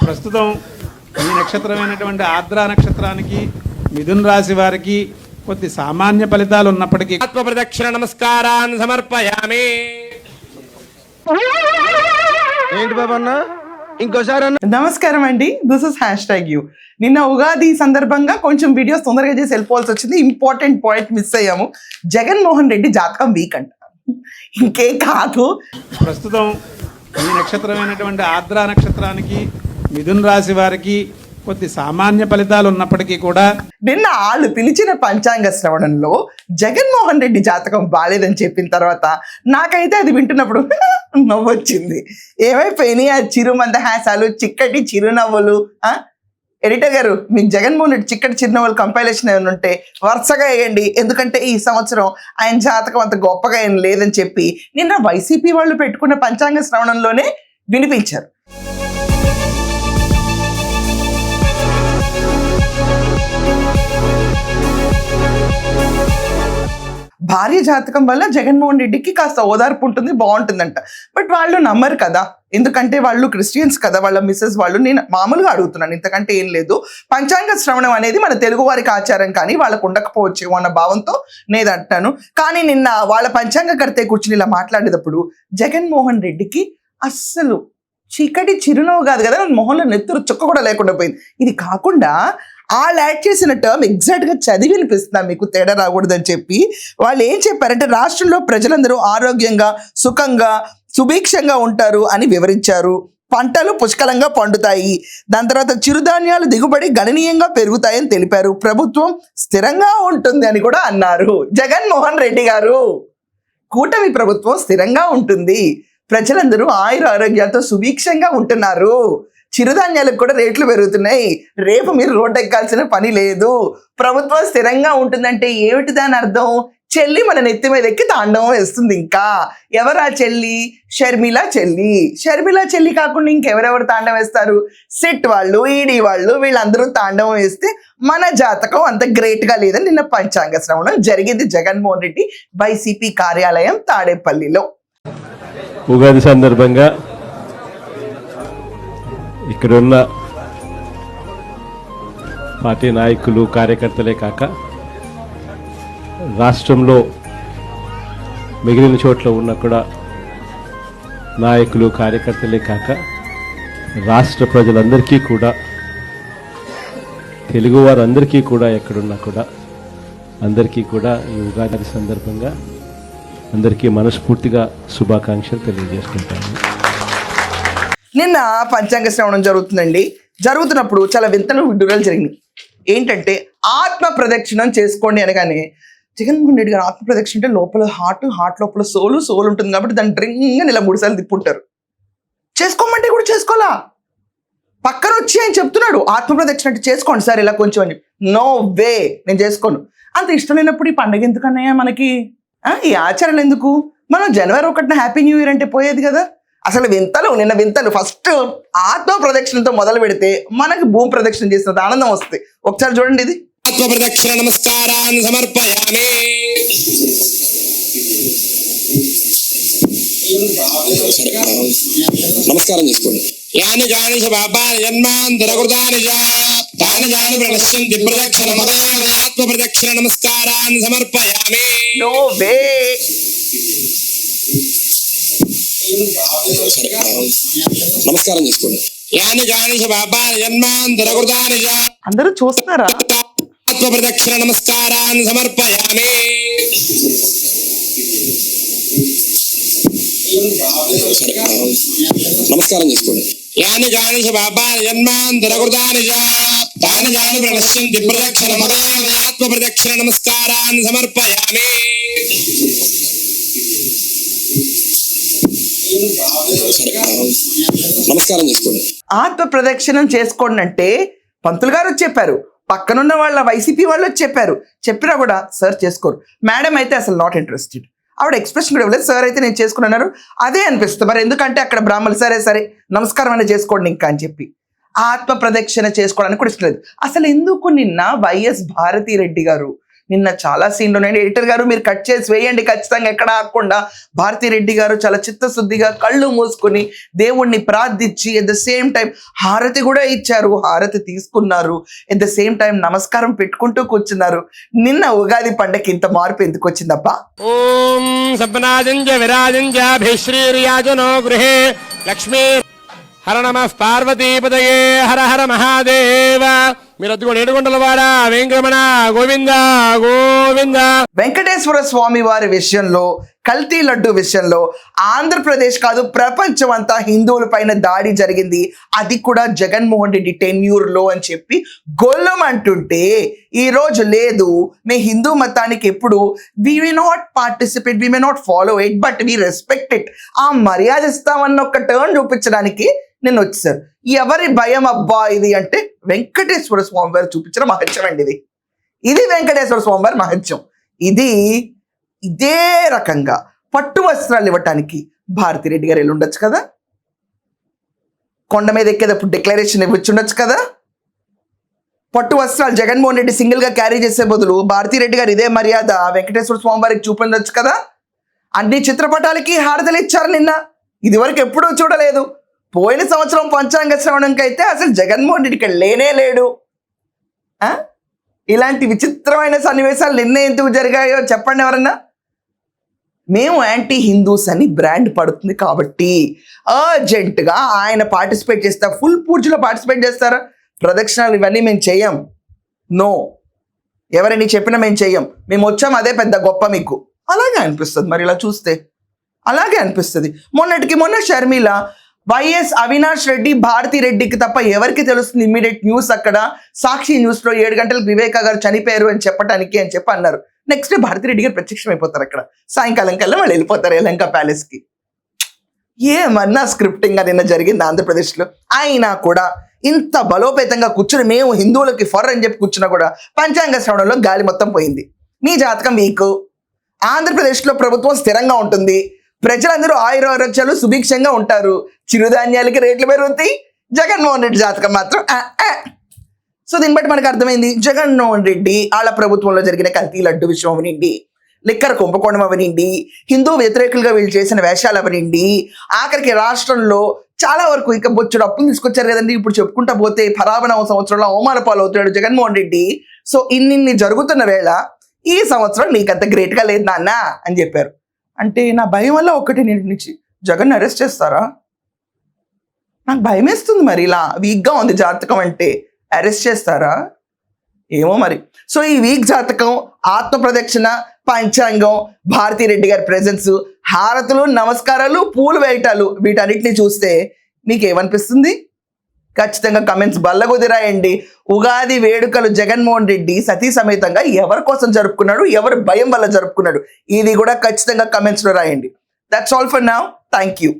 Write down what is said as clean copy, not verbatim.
ప్రస్తుతం ఈ నక్షత్రమైనటువంటి ఆర్ద్ర నక్షత్రానికి మిథున రాశి వారికి కొద్ది సామాన్య ఫలితాలు ఉన్నప్పటికీ ఆత్మ ప్రదక్షిణ నమస్కారాన్ని సమర్పయామి. ఏంటి బాబన్న ఇంకోసారి నమస్కారం అండి, దిస్ ఇస్ #you. నిన్న ఉగాది సందర్భంగా కొంచెం వీడియోస్ తొందరగా చేసి వెళ్ళిపోవాల్సి వచ్చింది. ఇంపార్టెంట్ పాయింట్ మిస్ అయ్యాము. జగన్మోహన్ రెడ్డి జాతకం వీక్ అంట, ఇంకే కాదు. ప్రస్తుతం ఈ నక్షత్రమైనటువంటి ఆర్ద్ర నక్షత్రానికి మిథున రాశి వారికి కొద్ది సామాన్య ఫలితాలు ఉన్నప్పటికీ కూడా నిన్న వాళ్ళు పిలిచిన పంచాంగ శ్రవణంలో జగన్మోహన్ రెడ్డి జాతకం బాలేదని చెప్పిన తర్వాత నాకైతే అది వింటున్నప్పుడు నవ్వొచ్చింది. ఏమైపోయినాయి ఆ చిరుమందహాసాలు, చిక్కటి చిరునవ్వులు? ఎడిటర్ గారు, మీకు జగన్మోహన్ రెడ్డి చిక్కటి చిరునవ్వులు కంపైలేషన్ ఏమైనా ఉంటే వరుసగా వేయండి, ఎందుకంటే ఈ సంవత్సరం ఆయన జాతకం అంత గొప్పగా ఏం లేదని చెప్పి నిన్న వైసీపీ వాళ్ళు పెట్టుకున్న పంచాంగ శ్రవణంలోనే వినిపించారు. భార్య జాతకం వల్ల జగన్మోహన్ రెడ్డికి కాస్త ఓదార్పు ఉంటుంది, బాగుంటుందంట. బట్ వాళ్ళు నమ్మరు కదా, ఎందుకంటే వాళ్ళు క్రిస్టియన్స్ కదా, వాళ్ళ మిస్సెస్ వాళ్ళు. నేను మామూలుగా అడుగుతున్నాను, ఇంతకంటే ఏం లేదు. పంచాంగ శ్రవణం అనేది మన తెలుగు వారికి ఆచారం, కానీ వాళ్ళకు ఉండకపోవచ్చు అన్న భావంతో నేను అంటాను. కానీ నిన్న వాళ్ళ పంచాంగ కర్తే కూర్చుని ఇలా మాట్లాడేటప్పుడు జగన్మోహన్ రెడ్డికి అస్సలు చీకటి చిరునవ్వు కాదు కదా, మొహంలో నెత్తురు చుక్క కూడా లేకుండా పోయింది. ఇది కాకుండా వాళ్ళు యాడ్ చేసిన టర్మ్ ఎగ్జాక్ట్గా చదివి వినిపిస్తున్నాను మీకు, తేడా రాకూడదని చెప్పి. వాళ్ళు ఏం చెప్పారంటే రాష్ట్రంలో ప్రజలందరూ ఆరోగ్యంగా, సుఖంగా, సుభిక్షంగా ఉంటారు అని వివరించారు. పంటలు పుష్కలంగా పండుతాయి, దాని తర్వాత చిరుధాన్యాలు దిగుబడి గణనీయంగా పెరుగుతాయని తెలిపారు. ప్రభుత్వం స్థిరంగా ఉంటుంది అని కూడా అన్నారు జగన్మోహన్ రెడ్డి గారు. కూటమి ప్రభుత్వం స్థిరంగా ఉంటుంది, ప్రజలందరూ ఆయుర ఆరోగ్యాలతో సుభిక్షంగా ఉంటున్నారు, చిరుధాన్యాలకు కూడా రేట్లు పెరుగుతున్నాయి, రేపు మీరు రోడ్డు ఎక్కాల్సిన పని లేదు, ప్రభుత్వం స్థిరంగా ఉంటుందంటే ఏమిటి దాని అర్థం? చెల్లి మన నెత్తి మీద ఎక్కి తాండవం వేస్తుంది. ఇంకా ఎవరా చెల్లి? షర్మిల చెల్లి. షర్మిల చెల్లి కాకుండా ఇంకెవరెవరు తాండవం వేస్తారు? సిట్ వాళ్ళు, ఈడీ వాళ్ళు, వీళ్ళందరూ తాండవం వేస్తే మన జాతకం అంత గ్రేట్గా లేదని నిన్న పంచాంగ శ్రవణం జరిగింది జగన్మోహన్ రెడ్డి వైసీపీ కార్యాలయం తాడేపల్లిలో. ఉగాది సందర్భంగా ఇక్కడున్న పార్టీ నాయకులు, కార్యకర్తలే కాక రాష్ట్రంలో మిగిలిన చోట్ల ఉన్న కూడా నాయకులు, కార్యకర్తలే కాక రాష్ట్ర ప్రజలందరికీ కూడా, తెలుగు వారందరికీ కూడా, ఎక్కడున్నా కూడా అందరికీ కూడా ఈ ఉగాది సందర్భంగా అందరికీ మనస్ఫూర్తిగా శుభాకాంక్షలు తెలియజేసుకుంటాను. నిన్న పంచాంగ శ్రవణం జరుగుతుందండి. జరుగుతున్నప్పుడు చాలా వింతలు విడ్డూరాలు జరిగినాయి. ఏంటంటే ఆత్మ ప్రదక్షిణం చేసుకోండి అనగానే జగన్మోహన్ రెడ్డి గారు ఆత్మ ప్రదక్షిణ అంటే లోపల హార్ట్ లోపల సోల్ ఉంటుంది కాబట్టి దాన్ని డ్రింగ్ ఇలా 3 సార్లు తిప్పుంటారు. చేసుకోమంటే కూడా చేసుకోవాలా? పక్కన వచ్చి ఆయన చెప్తున్నాడు ఆత్మ ప్రదక్షిణ అంటే చేసుకోండి సార్ ఇలా కొంచెం అని. నో వే, నేను చేసుకోను. అంత ఇష్టం లేనప్పుడు ఈ పండుగ ఎందుకన్నాయా మనకి? ఈ ఆచరణలు ఎందుకు? మనం జనవరి 1న హ్యాపీ న్యూ ఇయర్ అంటే పోయేది కదా. అసలు నిన్న వింతలు ఫస్ట్ ఆత్మ ప్రదక్షిణతో మొదలు పెడితే మనకి భూమి ప్రదక్షిణ చేసినంత ఆనందం వస్తుంది. ఒకసారి చూడండి, ఇది ఆత్మ ప్రదక్షిణ నమస్కారాన్ని సమర్పయామి. నమస్కారం చేసుకోండి. యాని జాని పాపాని జన్మాంతరకృతాని తాని జాని ప్రణశ్యంతి ప్రదక్షిణ ఆత్మ ప్రదక్షిణ నమస్కారాన్ని సమర్పయామి. No way. నమస్కారం చేసుకోండి. యాని జాని పాపాని జన్మాంతరకృతాని అందరూ చూస్తున్నారా? ఆత్మ ప్రదక్షిణ నమస్కారాన్ని సమర్పయామి. నమస్కారం చేసుకోండి. యాని జాని పాపాని జన్మాంతరకృతాని తాని జాని ప్రణశ్యంతి ప్రదక్షిణ ఆత్మ ప్రదక్షిణ నమస్కారాన్ని సమర్పయామి. నమస్కారం చేసుకోండి. ఆత్మ ప్రదక్షిణం చేసుకోండి అంటే పంతులు గారు వచ్చి చెప్పారు, పక్కనున్న వాళ్ళ వైసీపీ వాళ్ళు వచ్చి చెప్పినా కూడా సార్ చేసుకోరు. మేడం అయితే అసలు నాట్ ఇంట్రెస్టెడ్. ఆవిడ ఎక్స్ప్రెషన్ కూడా ఇవ్వలేదు. సార్ అయితే నేను చేసుకున్నారు అదే అనిపిస్తుంది. మరి ఎందుకంటే అక్కడ బ్రాహ్మణులు సరే నమస్కారం అనేది చేసుకోండి ఇంకా అని చెప్పి ఆత్మ ప్రదక్షిణ చేసుకోవడానికి కూడా ఇష్టం లేదు. అసలు ఎందుకు నిన్న వైఎస్ భారతీ రెడ్డి గారు నిన్న చాలా సీన్లు ఉన్నాయి. ఎడిటర్ గారు మీరు కట్ చేసి వేయండి ఖచ్చితంగా, ఎక్కడ ఆగకుండా. భారతిరెడ్డి గారు చాలా చిత్తశుద్ధిగా కళ్ళు మూసుకొని దేవుణ్ణి ప్రార్థించి ఎట్ ద సేమ్ టైం హారతి కూడా ఇచ్చారు, హారతి తీసుకున్నారు, ఎట్ ద సేమ్ టైం నమస్కారం పెట్టుకుంటూ కూర్చున్నారు. నిన్న ఉగాది పండగకి ఇంత మార్పు ఎందుకు వచ్చిందబ్బా? ఓం సప్నాజంజ విరాజంజాభిశ్రీర్యాజనో గృహే లక్ష్మీ హర నమః పార్వతీపదయే హర హర మహాదేవ. మీరు అద్దుకోండి ఏడుకొండలవాడ వెంకటరమణ గోవింద గోవింద. వెంకటేశ్వర స్వామి వారి విషయంలో, కల్తీ లడ్డు విషయంలో ఆంధ్రప్రదేశ్ కాదు ప్రపంచం అంతా హిందువుల పైన దాడి జరిగింది. అది కూడా జగన్మోహన్ రెడ్డి టెన్యూర్లో అని చెప్పి గొల్లం అంటుంటే, ఈ రోజు లేదు మే హిందూ మతానికి ఎప్పుడు we may not participate, we may not follow it, but we respect it, ఆ మర్యాద ఇస్తామన్న ఒక టర్న్ చూపించడానికి నేను వచ్చేసారు. ఎవరి భయం అబ్బా ఇది అంటే వెంకటేశ్వర స్వామి వారు చూపించిన మహత్యం అండి ఇది. ఇది వెంకటేశ్వర స్వామి వారి మహత్యం. ఇదే రకంగా పట్టు వస్త్రాలు ఇవ్వటానికి భారతిరెడ్డి గారు వెళ్ళి ఉండొచ్చు కదా, కొండ మీద ఎక్కేటప్పుడు డిక్లరేషన్ ఇవ్వచ్చు ఉండొచ్చు కదా. పట్టు వస్త్రాలు జగన్మోహన్ రెడ్డి సింగిల్ గా క్యారీ చేసే బదులు భారతిరెడ్డి గారు ఇదే మర్యాద వెంకటేశ్వర స్వామి వారికి చూపించవచ్చు కదా. అన్ని చిత్రపటాలకి హారతలు ఇచ్చారు నిన్న, ఇది వరకు ఎప్పుడూ చూడలేదు. పోయిన సంవత్సరం పంచాంగ శ్రవణంకి అయితే అసలు జగన్మోహన్ రెడ్డి ఇక్కడ లేనే లేడు. ఇలాంటి విచిత్రమైన సన్నివేశాలు నిన్న ఎందుకు జరిగాయో చెప్పండి ఎవరన్నా. మేము యాంటీ హిందూస్ అని బ్రాండ్ పడుతుంది కాబట్టి అర్జెంటుగా ఆయన పార్టిసిపేట్ చేస్తారు. ఫుల్ పూజలో పార్టిసిపేట్ చేస్తారా? ప్రదక్షిణాలు ఇవన్నీ మేము చెయ్యం, నో, ఎవరైనా చెప్పినా మేము చెయ్యం, మేము వచ్చాం అదే పెద్ద గొప్ప మీకు. అలాగే అనిపిస్తుంది మరి ఇలా చూస్తే, అలాగే అనిపిస్తుంది. మొన్న షర్మిల వైఎస్ అవినాష్ రెడ్డి భారతిరెడ్డికి తప్ప ఎవరికి తెలుస్తుంది ఇమ్మీడియట్ న్యూస్ అక్కడ సాక్షి న్యూస్లో 7 గంటలకు వివేకా గారు చనిపోయారు అని చెప్పడానికి అని చెప్పి అన్నారు. నెక్స్ట్ డే భారతిరెడ్డి గారు ప్రత్యక్షం అయిపోతారు అక్కడ, సాయంకాలం కల్లా వాళ్ళు వెళ్ళిపోతారు యలంక ప్యాలెస్కి. ఏమన్నా స్క్రిప్టింగ్ నిన్న జరిగింది ఆంధ్రప్రదేశ్లో. అయినా కూడా ఇంత బలోపేతంగా కూర్చుని మేము హిందువులకి ఫర్ అని చెప్పి కూర్చున్నా కూడా పంచాంగ శ్రవణంలో గాలి మొత్తం పోయింది. మీ జాతకం వీక్, ఆంధ్రప్రదేశ్లో ప్రభుత్వం స్థిరంగా ఉంటుంది, ప్రజలందరూ ఆయురారోగ్యాలు సుభిక్షంగా ఉంటారు, చిరుధాన్యాలకి రేట్లు పెరుగుతాయి, జగన్మోహన్ రెడ్డి జాతకం మాత్రం. సో దీన్ని బట్టి మనకు అర్థమైంది జగన్మోహన్ రెడ్డి వాళ్ళ ప్రభుత్వంలో జరిగిన కల్తీ లడ్డు విషయం అవనండి, లిక్కర్ కుంభకోణం అవనండి, హిందూ వ్యతిరేకులుగా వీళ్ళు చేసిన వేషాలు అవనండి, ఆఖరికి రాష్ట్రంలో చాలా వరకు ఇక బొచ్చుడు అప్పులు తీసుకొచ్చారు కదండి. ఇప్పుడు చెప్పుకుంటా పోతే పరాభనవ సంవత్సరంలో అవమాన పాలు అవుతున్నాడు జగన్మోహన్ రెడ్డి. సో ఇన్ని జరుగుతున్న వేళ ఈ సంవత్సరం నీకంత గ్రేట్గా లేదు నాన్న అని చెప్పారు. అంటే నా భయం వల్ల ఒకటి నుంచి జగన్ అరెస్ట్ చేస్తారా? నాకు భయం వేస్తుంది. మరి ఇలా వీక్గా ఉంది జాతకం అంటే అరెస్ట్ చేస్తారా ఏమో మరి. సో ఈ వీక్ జాతకం, ఆత్మ ప్రదక్షిణ, పంచాంగం, భారతిరెడ్డి గారి ప్రెజెన్స్, హారతులు, నమస్కారాలు, పూలు వేయటాలు, వీటన్నిటిని చూస్తే మీకు ఏమనిపిస్తుంది? ఖచ్చితంగా కమెంట్స్ బల్లగొద్ది రాయండి. ఉగాది వేడుకలు జగన్మోహన్ రెడ్డి సతీ సమేతంగా ఎవరి కోసం జరుపుకున్నాడు, ఎవరి భయం వల్ల జరుపుకున్నాడు, ఇది కూడా ఖచ్చితంగా కమెంట్స్లో రాయండి. That's all for now. Thank you.